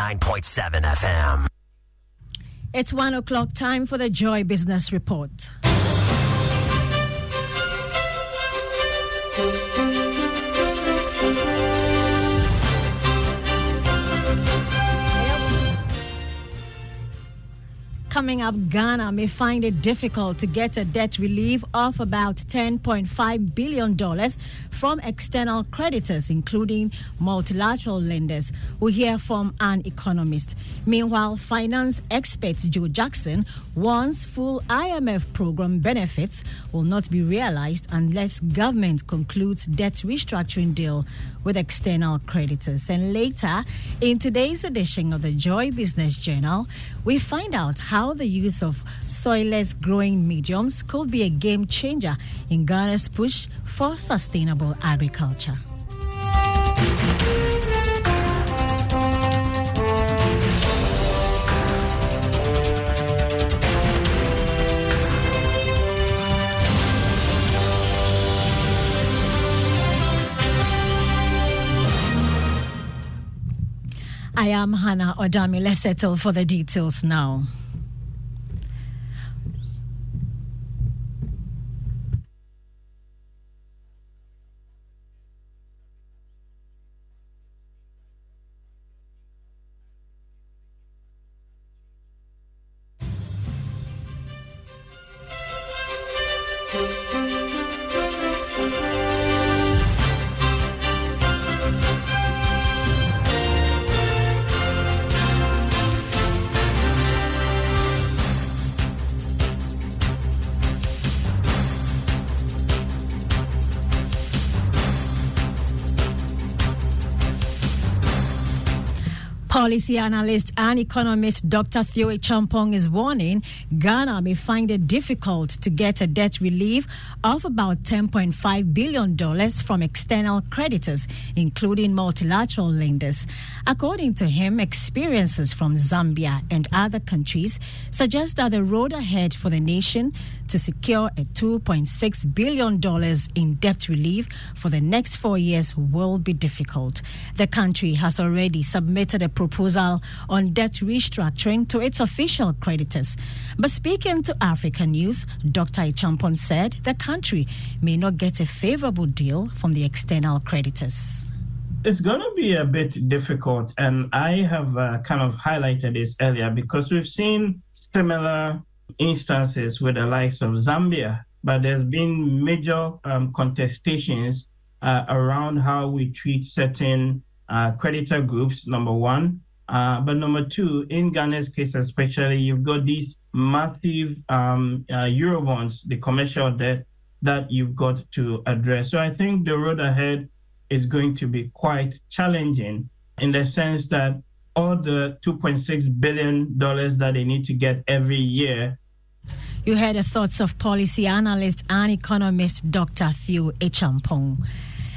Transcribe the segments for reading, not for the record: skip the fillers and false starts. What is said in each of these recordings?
89.7 FM. It's 1 o'clock time for the Joy Business Report. Coming up, Ghana may find it difficult to get a debt relief of about $10.5 billion from external creditors, including multilateral lenders. We hear from an economist. Meanwhile, finance expert Joe Jackson warns full IMF program benefits will not be realized unless government concludes debt restructuring deal with external creditors. And later, in today's edition of the Joy Business Journal, we find out how the use of soilless growing mediums could be a game changer in Ghana's push for sustainable agriculture. I am Hannah Odami. Let's settle for the details now. Policy analyst and economist Dr. Theo Acheampong is warning Ghana may find it difficult to get a debt relief of about $10.5 billion from external creditors, including multilateral lenders. According to him, experiences from Zambia and other countries suggest that the road ahead for the nation to secure a $2.6 billion in debt relief for the next 4 years will be difficult. The country has already submitted a proposal on debt restructuring to its official creditors. But speaking to Africa News, Dr. Acheampong said the country may not get a favorable deal from the external creditors. It's going to be a bit difficult, and I have kind of highlighted this earlier because we've seen similar instances with the likes of Zambia, but there's been major contestations around how we treat certain creditor groups, number one. But number two, in Ghana's case especially, you've got these massive Eurobonds, the commercial debt that you've got to address. So I think the road ahead is going to be quite challenging in the sense that all the $2.6 billion that they need to get every year. You heard the thoughts of policy analyst and economist Dr. Theo Acheampong.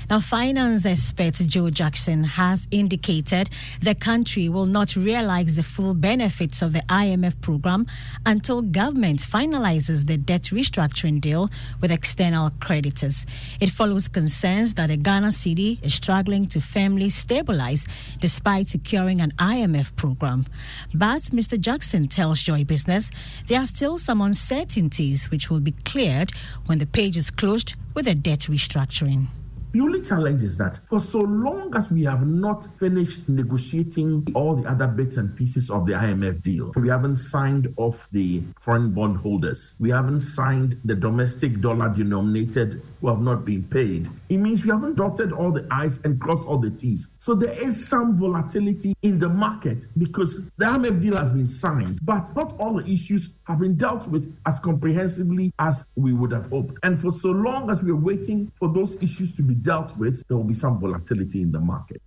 Now, finance expert Joe Jackson has indicated the country will not realize the full benefits of the IMF program until government finalizes the debt restructuring deal with external creditors. It follows concerns that the Ghana cedi is struggling to firmly stabilize despite securing an IMF program. But Mr. Jackson tells Joy Business there are still some uncertainties which will be cleared when the page is closed with the debt restructuring. The only challenge is that for so long as we have not finished negotiating all the other bits and pieces of the IMF deal, we haven't signed off the foreign bond holders, we haven't signed the domestic dollar denominated who have not been paid, it means we haven't dotted all the I's and crossed all the T's. So there is some volatility in the market because the IMF deal has been signed, but not all the issues have been dealt with as comprehensively as we would have hoped. And for so long as we're waiting for those issues to be dealt with, there will be some volatility in the market.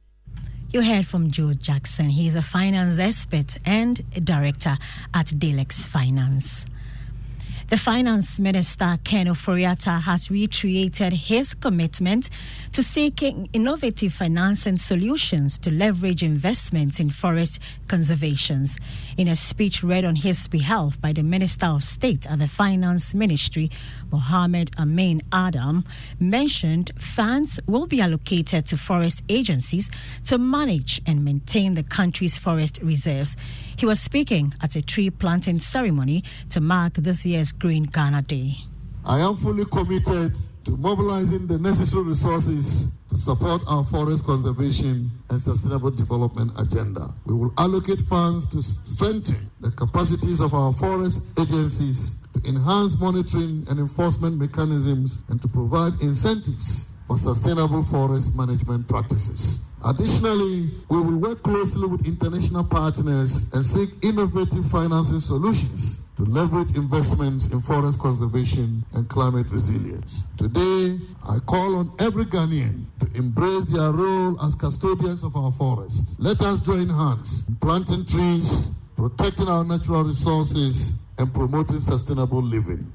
You heard from Joe Jackson. He is a finance expert and a director at Delex Finance. The Finance Minister, Ken Ofori-Atta, has reiterated his commitment to seeking innovative financing solutions to leverage investments in forest conservation. In a speech read on his behalf by the Minister of State at the Finance Ministry, Mohammed Amin Adam, mentioned funds will be allocated to forest agencies to manage and maintain the country's forest reserves. He was speaking at a tree planting ceremony to mark this year's Green Ghana Day. I am fully committed to mobilizing the necessary resources to support our forest conservation and sustainable development agenda. We will allocate funds to strengthen the capacities of our forest agencies, to enhance monitoring and enforcement mechanisms, and to provide incentives for sustainable forest management practices. Additionally, we will work closely with international partners and seek innovative financing solutions to leverage investments in forest conservation and climate resilience. Today, I call on every Ghanaian to embrace their role as custodians of our forests. Let us join hands in planting trees, protecting our natural resources, and promoting sustainable living.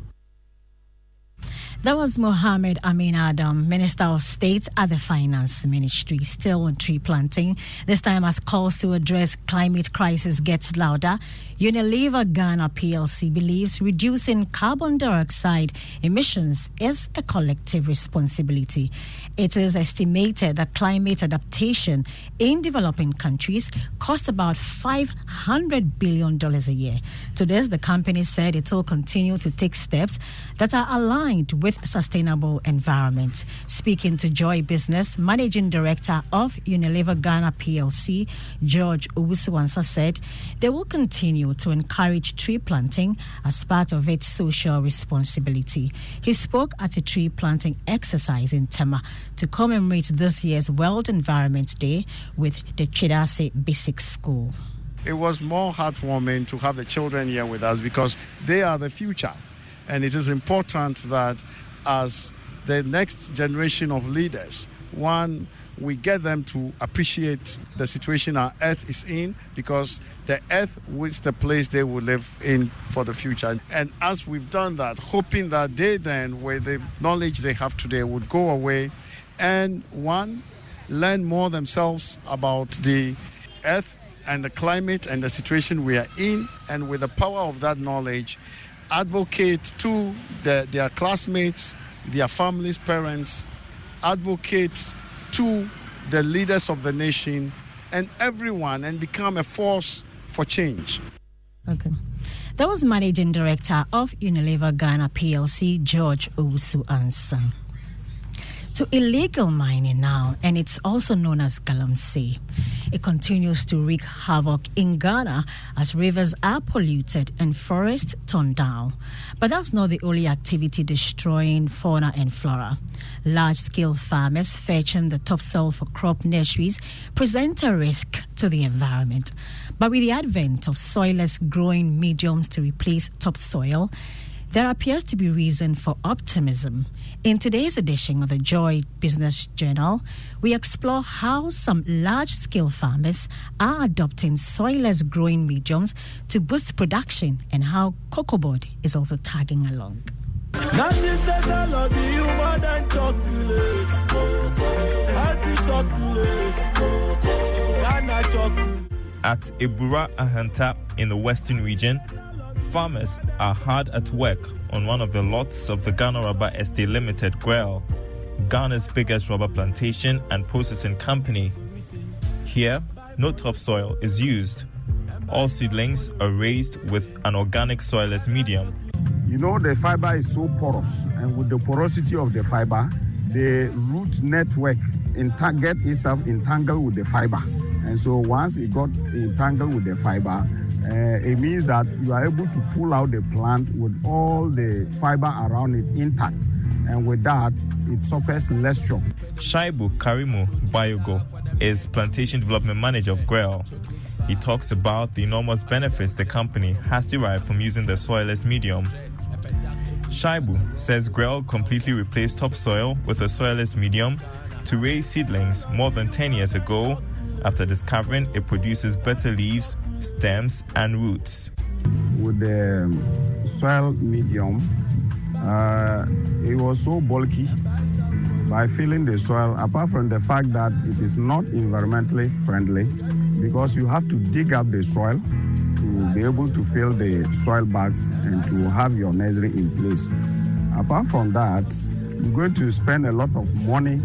That was Mohammed Amin Adam, Minister of State at the Finance Ministry, still on tree planting. This time, as calls to address climate crisis gets louder, Unilever Ghana PLC believes reducing carbon dioxide emissions is a collective responsibility. It is estimated that climate adaptation in developing countries costs about $500 billion a year. To this, the company said it will continue to take steps that are aligned with sustainable environment. Speaking to Joy Business, Managing Director of Unilever Ghana PLC, George Owusu-Ansah, said they will continue to encourage tree planting as part of its social responsibility. He spoke at a tree planting exercise in Tema to commemorate this year's World Environment Day with the Chidase Basic School. It was more heartwarming to have the children here with us because they are the future. And it is important that as the next generation of leaders, one, we get them to appreciate the situation our earth is in, because the earth is the place they will live in for the future. And as we've done that, hoping that they then, with the knowledge they have today, would go away and, one, learn more themselves about the earth and the climate and the situation we are in, and with the power of that knowledge, advocate to their classmates, their families, parents, advocate to the leaders of the nation and everyone, and become a force for change. Okay. That was Managing Director of Unilever Ghana PLC, George Owusu-Ansah. To illegal mining now, and it's also known as Galamsey. It continues to wreak havoc in Ghana as rivers are polluted and forests torn down. But that's not the only activity destroying fauna and flora. Large-scale farmers fetching the topsoil for crop nurseries present a risk to the environment. But with the advent of soilless growing mediums to replace topsoil, there appears to be reason for optimism. In today's edition of the Joy Business Journal, we explore how some large-scale farmers are adopting soilless growing mediums to boost production and how COCOBOD is also tagging along. At Ebura Ahanta in the Western region, farmers are hard at work on one of the lots of the Ghana Rubber Estate Limited, GREL, Ghana's biggest rubber plantation and processing company. Here, no topsoil is used. All seedlings are raised with an organic soilless medium. You know, the fiber is so porous, and with the porosity of the fiber, the root network get itself entangled with the fiber. And so once it got entangled with the fiber, it means that you are able to pull out the plant with all the fiber around it intact. And with that, it suffers less shock. Shaibu Karimu Bayogo is Plantation Development Manager of GREL. He talks about the enormous benefits the company has derived from using the soilless medium. Shaibu says GREL completely replaced topsoil with a soilless medium to raise seedlings more than 10 years ago, after discovering it produces better leaves, stems, and roots. with the soil medium, it was so bulky. By filling the soil, apart from the fact that it is not environmentally friendly, because you have to dig up the soil to be able to fill the soil bags and to have your nursery in place. Apart from that, you're going to spend a lot of money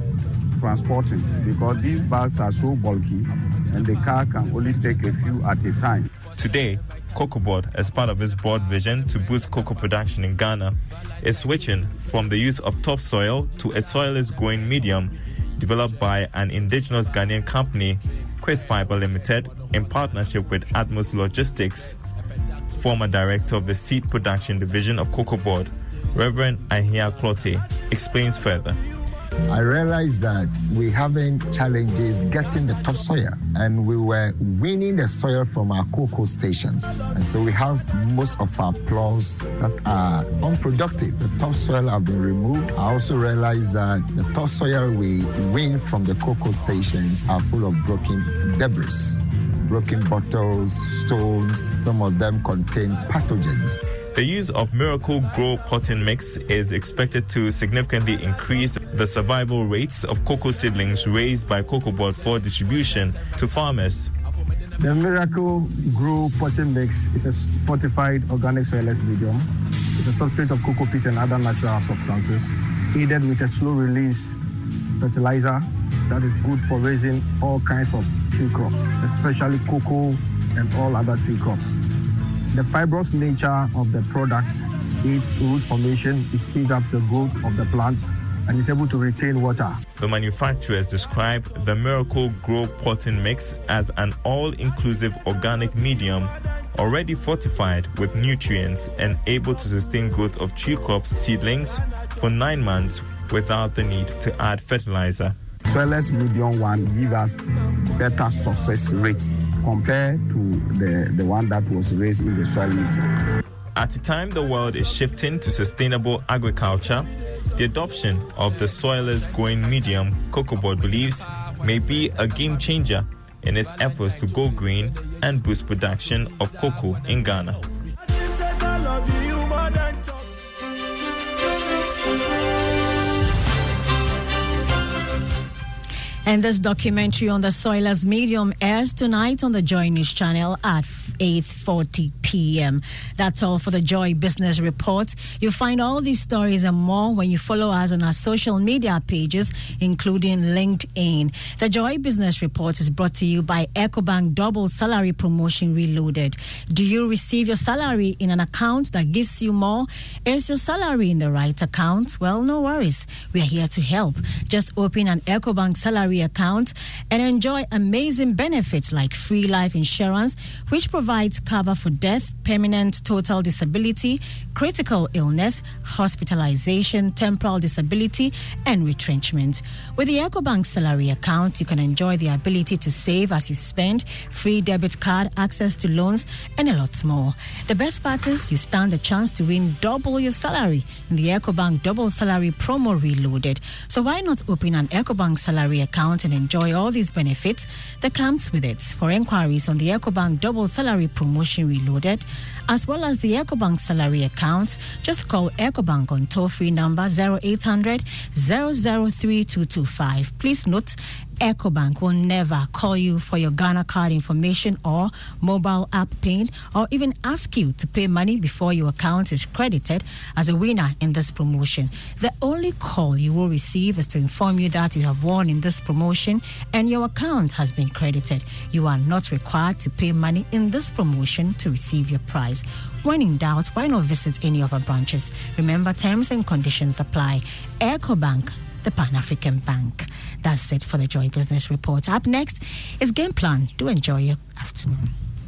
transporting because these bags are so bulky and the car can only take a few at a time. Today, COCOBOD, as part of its broad vision to boost cocoa production in Ghana, is switching from the use of topsoil to a soilless growing medium developed by an indigenous Ghanaian company, Quest Fiber Limited, in partnership with Atmos Logistics. Former director of the seed production division of COCOBOD, Reverend Ahia Clote, explains further. I realized that we having challenges getting the topsoil, and we were winning the soil from our cocoa stations. And so we have most of our plows that are unproductive. The topsoil have been removed. I also realized that the topsoil we win from the cocoa stations are full of broken debris, broken bottles, stones. Some of them contain pathogens. The use of Miracle Grow potting mix is expected to significantly increase the survival rates of cocoa seedlings raised by COCOBOD for distribution to farmers. The Miracle Grow potting mix is a fortified organic soilless medium. It's a substrate of cocoa peat and other natural substances, aided with a slow-release fertilizer that is good for raising all kinds of tree crops, especially cocoa and all other tree crops. The fibrous nature of the product aids root formation, it speeds up the growth of the plants, and is able to retain water. The manufacturers describe the Miracle Grow potting mix as an all-inclusive organic medium already fortified with nutrients and able to sustain growth of tree crops seedlings for 9 months without the need to add fertilizer. Soilless medium one gives us better success rate compared to the one that was raised in the soil medium. At a time the world is shifting to sustainable agriculture, the adoption of the soilless growing medium, COCOBOD believes, may be a game changer in its efforts to go green and boost production of cocoa in Ghana. And this documentary on the soilless medium airs tonight on the Joy News channel at 8:40 p.m. That's all for the Joy Business Report. You'll find all these stories and more when you follow us on our social media pages, including LinkedIn. The Joy Business Report is brought to you by EcoBank Double Salary Promotion Reloaded. Do you receive your salary in an account that gives you more? Is your salary in the right account? Well, no worries. We are here to help. Just open an EcoBank salary account and enjoy amazing benefits like free life insurance, which provides cover for death, permanent total disability, critical illness, hospitalization, temporal disability, and retrenchment. With the EcoBank salary account, you can enjoy the ability to save as you spend, free debit card, access to loans, and a lot more. The best part is you stand a chance to win double your salary in the EcoBank Double Salary Promo Reloaded. So why not open an EcoBank salary account and enjoy all these benefits that comes with it? For inquiries on the EcoBank Double Salary Promotion Reloaded, as well as the EcoBank salary account, just call EcoBank on toll-free number 0800 003 225. Please note, EcoBank will never call you for your Ghana card information or mobile app PIN, or even ask you to pay money before your account is credited as a winner in this promotion. The only call you will receive is to inform you that you have won in this promotion and your account has been credited. You are not required to pay money in this promotion to receive your prize. When in doubt, why not visit any of our branches? Remember, terms and conditions apply. EcoBank, the Pan-African Bank. That's it for the Joy Business Report. Up next is Game Plan. Do enjoy your afternoon.